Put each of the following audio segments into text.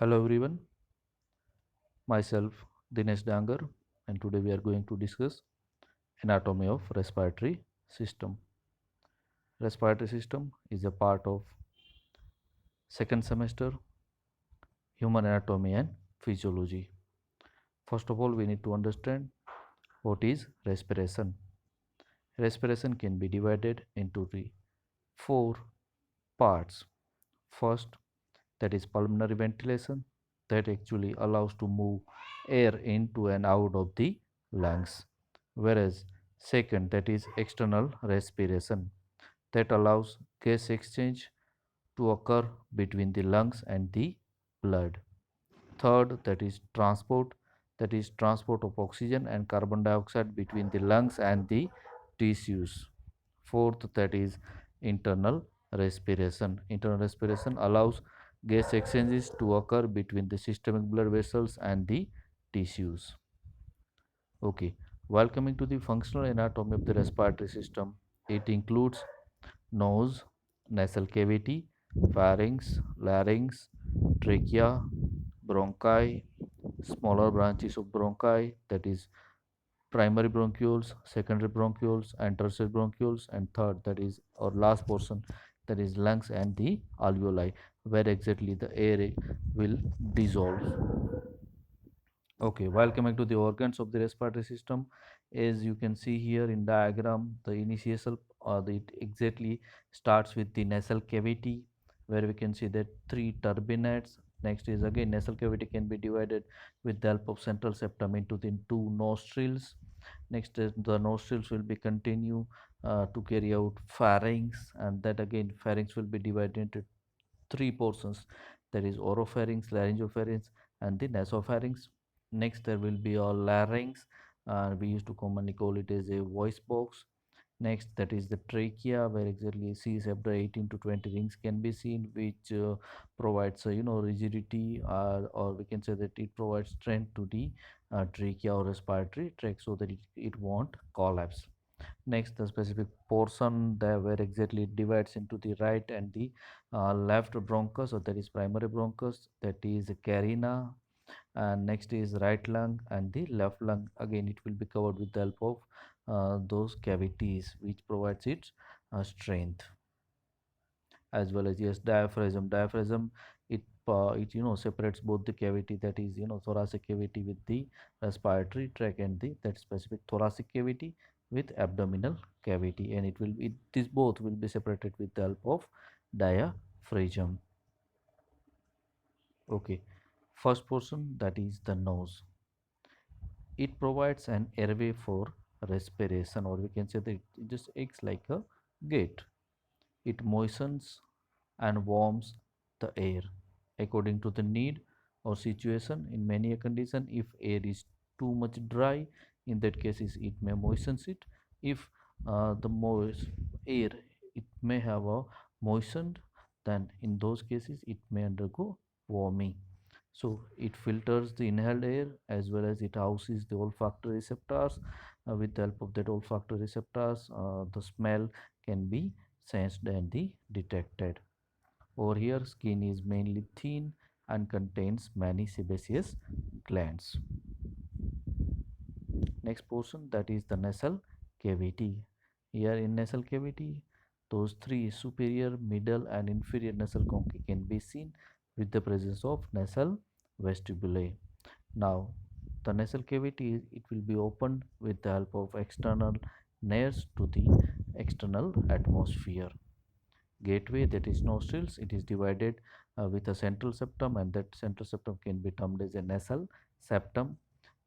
Hello everyone, myself Dinesh Dangar, and today we are going to discuss anatomy of respiratory system. Respiratory system is a part of second semester human anatomy and physiology. First of all, we need to understand what is respiration. Respiration can be divided into the four parts. First, that is pulmonary ventilation, that actually allows to move air into and out of the lungs, whereas second, that is external respiration, that allows gas exchange to occur between the lungs and the blood. Third, that is transport of oxygen and carbon dioxide between the lungs and the tissues. Fourth, that is internal respiration. Internal respiration allows gas exchanges to occur between the systemic blood vessels and the tissues. Okay, while coming to the functional anatomy of the respiratory system, it includes nose, nasal cavity, pharynx, larynx, trachea, bronchi, smaller branches of bronchi, that is primary bronchioles, secondary bronchioles, and tertiary bronchioles, and third, that is our last portion, that is lungs and the alveoli, where exactly the air will dissolve. Okay, while coming to the organs of the respiratory system, as you can see here in diagram, the initial it exactly starts with the nasal cavity, where we can see that three turbinates. Next is again nasal cavity can be divided with the help of central septum into the two nostrils. Next is the nostrils will be continue to carry out pharynx, and that again pharynx will be divided into three portions, that is oropharynx, laryngopharynx, and the nasopharynx. Next there will be a larynx, we used to commonly call it as a voice box. Next, that is the trachea, where exactly C separate 18 to 20 rings can be seen, which provides rigidity, or we can say that it provides strength to the trachea or respiratory tract, so that it won't collapse. Next, the specific portion there where exactly it divides into the right and the left bronchus, so that is primary bronchus, that is carina, and next is right lung and the left lung. Again, it will be covered with the help of those cavities, which provides its strength, as well as yes, diaphragm. It separates both the cavity, that is thoracic cavity with the respiratory tract, and the that specific thoracic cavity with abdominal cavity, and these both will be separated with the help of diaphragm. Okay, first portion, that is the nose. It provides an airway for respiration, or we can say that it just acts like a gate. It moistens and warms the air according to the need or situation. In many a condition, if air is too much dry, in that cases it may moistens it. If the moist air, it may have a moistened, then in those cases it may undergo warming. So it filters the inhaled air, as well as it houses the olfactory receptors. With the help of that olfactory receptors, the smell can be sensed and detected. Over here, skin is mainly thin and contains many sebaceous glands. Next portion, that is the nasal cavity. Here in nasal cavity, those three superior, middle, and inferior nasal conchae can be seen with the presence of nasal vestibule. Now, the nasal cavity, it will be opened with the help of external nares to the external atmosphere. Gateway, that is nostrils, it is divided with a central septum, and that central septum can be termed as a nasal septum.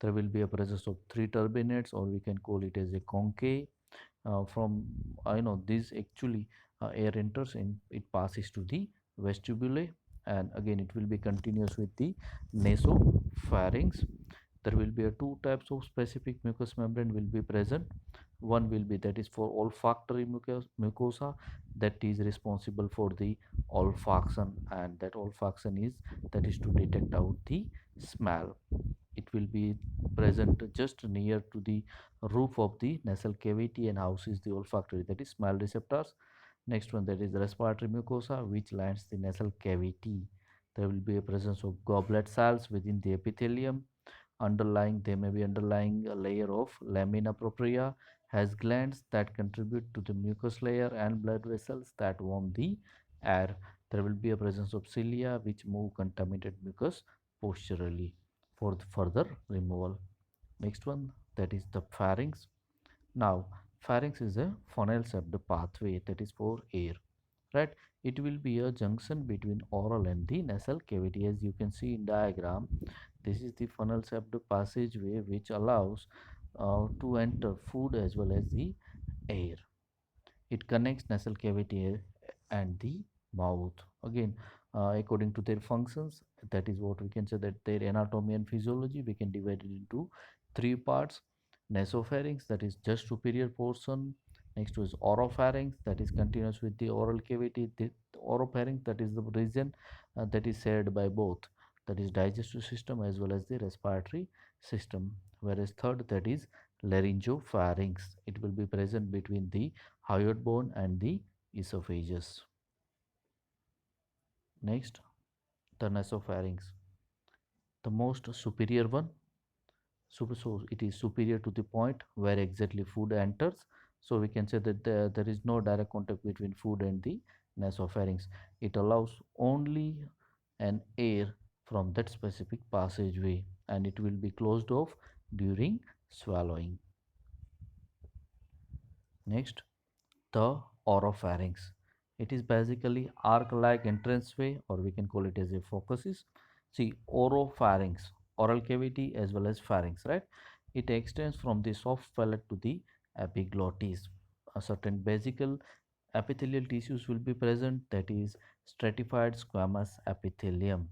There will be a presence of three turbinates, or we can call it as a conchae. From this actually air enters and it passes to the vestibule, and again it will be continuous with the nasopharynx. There will be a two types of specific mucous membrane will be present. One will be, that is for olfactory mucosa, that is responsible for the olfaction, and that olfaction is, that is to detect out the smell. It will be present just near to the roof of the nasal cavity and houses the olfactory, that is smell receptors. Next one, that is respiratory mucosa, which lines the nasal cavity. There will be a presence of goblet cells within the epithelium. Underlying, there may be underlying a layer of lamina propria has glands that contribute to the mucous layer and blood vessels that warm the air. There will be a presence of cilia which move contaminated mucus posteriorly for the further removal. Next one, that is the pharynx. Now, pharynx is a funnel shaped pathway that is for air, right? It will be a junction between oral and the nasal cavity. As you can see in diagram, this is the funnel shaped passageway which allows to enter food as well as the air. It connects nasal cavity and the mouth. Again, according to their functions, that is what we can say, that their anatomy and physiology, we can divide it into three parts. Nasopharynx, that is just superior portion. Next is oropharynx, that is continuous with the oral cavity. The oropharynx, that is the region that is shared by both, that is digestive system as well as the respiratory system. Whereas third, that is laryngopharynx, it will be present between the hyoid bone and the esophagus. Next, the nasopharynx, the most superior one. So it is superior to the point where exactly food enters. So we can say that there is no direct contact between food and the nasopharynx. It allows only an air from that specific passageway, and it will be closed off during swallowing. Next, the oropharynx. It is basically arc-like entranceway, or we can call it as a focus. See, oropharynx, oral cavity as well as pharynx, right? It extends from the soft palate to the epiglottis. A certain basical epithelial tissues will be present, that is stratified squamous epithelium.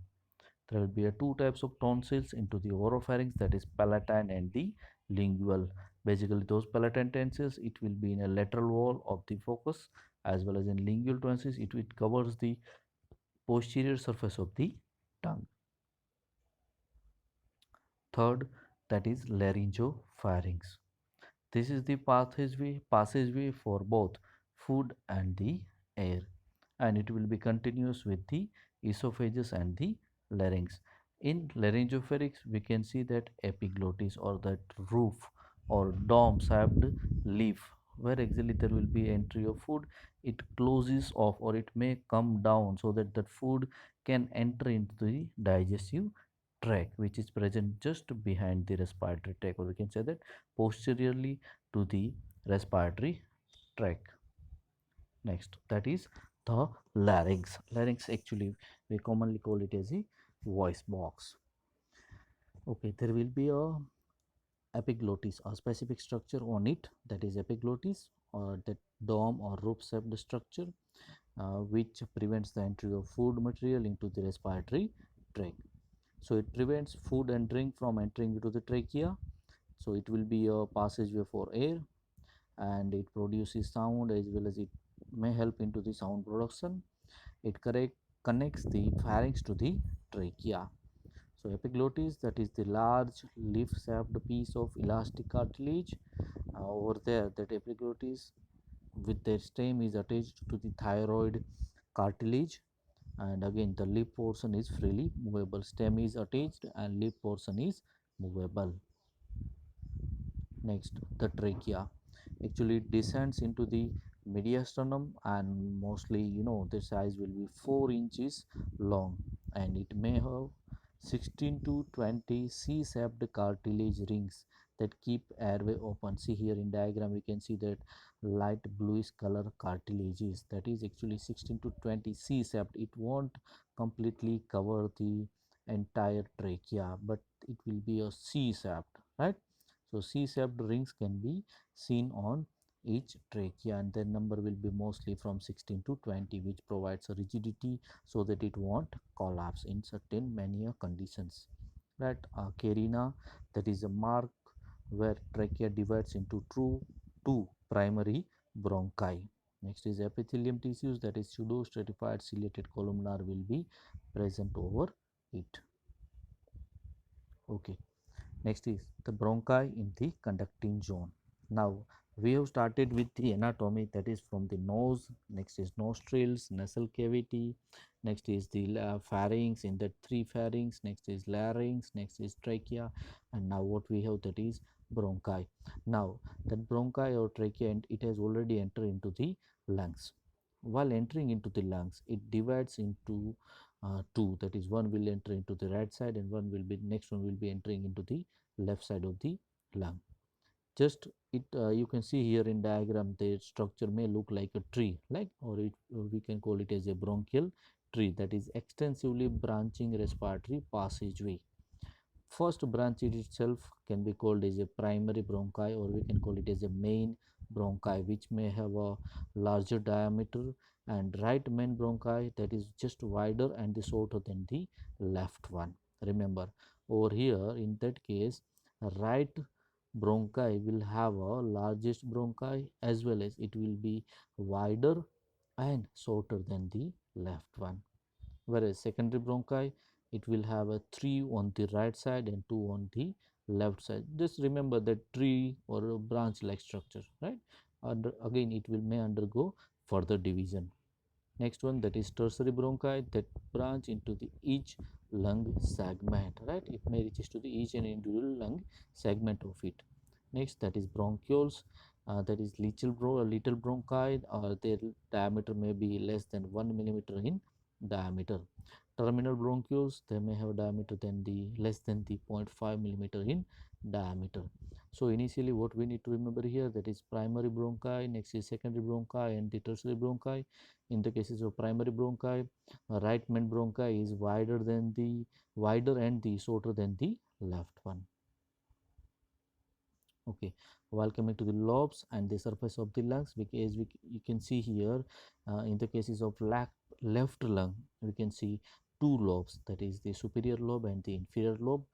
There will be two types of tonsils into the oropharynx, that is palatine and the lingual. Basically, those palatine tonsils, it will be in a lateral wall of the focus, as well as in lingual tonsils, it covers the posterior surface of the tongue. Third, that is laryngopharynx. This is the passageway for both food and the air, and it will be continuous with the esophagus and the larynx. In laryngopharynx, we can see that epiglottis, or that roof or dome shaped leaf, where exactly there will be entry of food. It closes off, or it may come down so that that food can enter into the digestive tract, which is present just behind the respiratory tract, or we can say that posteriorly to the respiratory tract. Next, that is the larynx. Larynx, actually we commonly call it as a voice box. Okay, there will be a epiglottis, a specific structure on it, that is epiglottis, or that dome or roof shaped structure, which prevents the entry of food material into the respiratory tract. So it prevents food and drink from entering into the trachea. So it will be a passageway for air, and it produces sound as well as it may help into the sound production. It connects the pharynx to the trachea. So epiglottis, that is the large leaf-shaped piece of elastic cartilage. Over there, that epiglottis with their stem is attached to the thyroid cartilage, and again the lip portion is freely movable. Stem is attached and lip portion is movable. Next, the trachea. Actually, it descends into the mediastinum, and mostly, the size will be 4 inches long, and it may have 16 to 20 C-shaped cartilage rings that keep airway open. See here in diagram, we can see that light bluish color cartilages, that is actually 16 to 20 C-shaped. It won't completely cover the entire trachea, but it will be a C-shaped, right? So C-shaped rings can be seen on each trachea, and their number will be mostly from 16 to 20, which provides a rigidity so that it won't collapse in certain mania conditions. Right, carina, that is a mark where trachea divides into two primary bronchi. Next is epithelium tissues, that is pseudo-stratified ciliated columnar will be present over it. Okay. Next is the bronchi in the conducting zone. Now, We have started with the anatomy, that is from the nose, next is nostrils, nasal cavity, next is the pharynx, in that three pharynx, next is larynx, next is trachea, and now what we have, that is bronchi. Now that bronchi or trachea, and it has already entered into the lungs. While entering into the lungs, it divides into two, that is one will enter into the right side and one will be, next one will be entering into the left side of the lung. Just it you can see here in diagram, the structure may look like a tree, like, or it we can call it as a bronchial tree, that is extensively branching respiratory passageway. First branch it itself can be called as a primary bronchi, or we can call it as a main bronchi, which may have a larger diameter, and right main bronchi, that is just wider and the shorter than the left one. Remember, over here in that case, right bronchi will have a largest bronchi, as well as it will be wider and shorter than the left one. Whereas secondary bronchi, it will have a three on the right side and two on the left side. Just remember that tree or a branch like structure, right? Again it will may undergo further division. Next one, that is tertiary bronchi, that branch into the each lung segment, right? It may reaches to the each and individual lung segment of it. Next, that is bronchioles, that is little bronchi, their diameter may be less than 1 millimeter in diameter. Terminal bronchioles, they may have diameter than the less than the 0.5 millimeter in diameter. So initially what we need to remember here, that is primary bronchi, next is secondary bronchi and the tertiary bronchi. In the cases of primary bronchi, right main bronchi is wider and the shorter than the left one. Okay, while coming to the lobes and the surface of the lungs, because you can see here, in the cases of left lung, we can see two lobes, that is the superior lobe and the inferior lobe.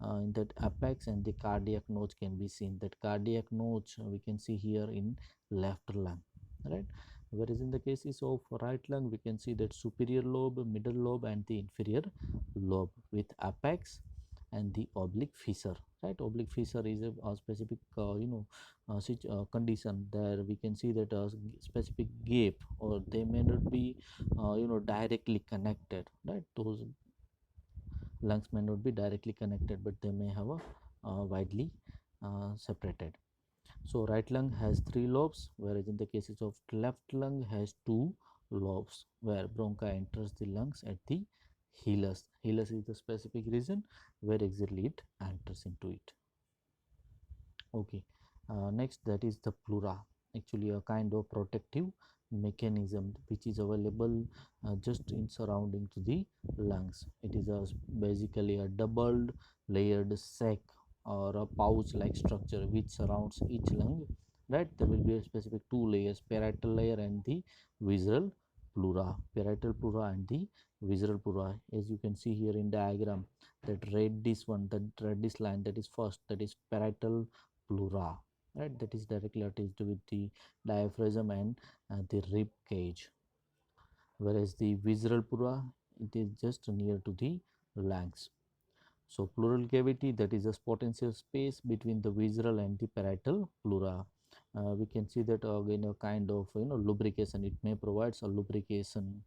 In that apex and the cardiac notch can be seen. That cardiac notch we can see here in left lung, right? Whereas in the cases of right lung, we can see that superior lobe, middle lobe and the inferior lobe with apex and the oblique fissure, right? Oblique fissure is a specific condition there we can see that a specific gap, or they may not be directly connected, right? Those lungs may not be directly connected, but they may have a widely separated. So right lung has three lobes, whereas in the cases of left lung has two lobes, where bronchi enters the lungs at the hilus. Hilus is the specific region where exactly it enters into it. Okay, next, that is the pleura, actually a kind of protective mechanism which is available just in surrounding to the lungs. It is basically a doubled layered sac or a pouch like structure which surrounds each lung, right? There will be a specific two layers, parietal layer and the visceral pleura, parietal pleura and the visceral pleura. As you can see here in diagram, that reddish one, that reddish line, that is first, that is parietal pleura, right? That is directly attached with the diaphragm and the rib cage, whereas the visceral pleura, it is just near to the lungs. So pleural cavity, that is a potential space between the visceral and the parietal pleura. We can see that again a kind of lubrication, it may provides a lubrication.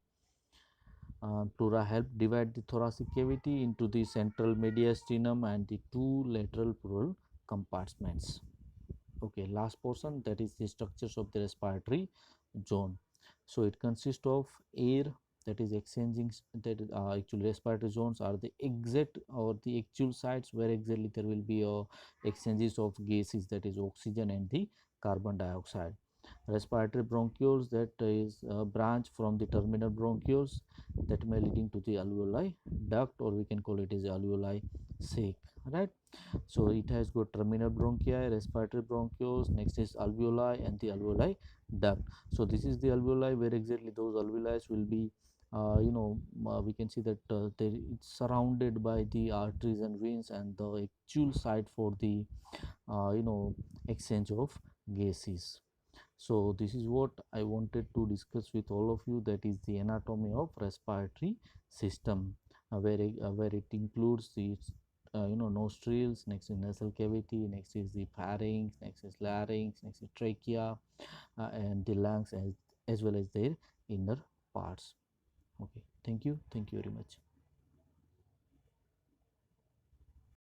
Pleura help divide the thoracic cavity into the central mediastinum and the two lateral pleural compartments. Okay, last portion, that is the structures of the respiratory zone. So it consists of air, that is exchanging, that is actually respiratory zones are the exact or the actual sites where exactly there will be exchanges of gases, that is oxygen and the carbon dioxide. Respiratory bronchioles, that is a branch from the terminal bronchioles that may leading to the alveoli duct, or we can call it as alveoli sac, right? So it has got terminal bronchi, respiratory bronchioles, next is alveoli and the alveoli duct. So this is the alveoli where exactly those alveoli will be we can see that it's surrounded by the arteries and veins and the actual site for the exchange of gases. So this is what I wanted to discuss with all of you, that is the anatomy of respiratory system, where it includes the nostrils, next is nasal cavity, next is the pharynx, next is larynx, next is trachea, and the lungs, as well as their inner parts. Okay, thank you very much.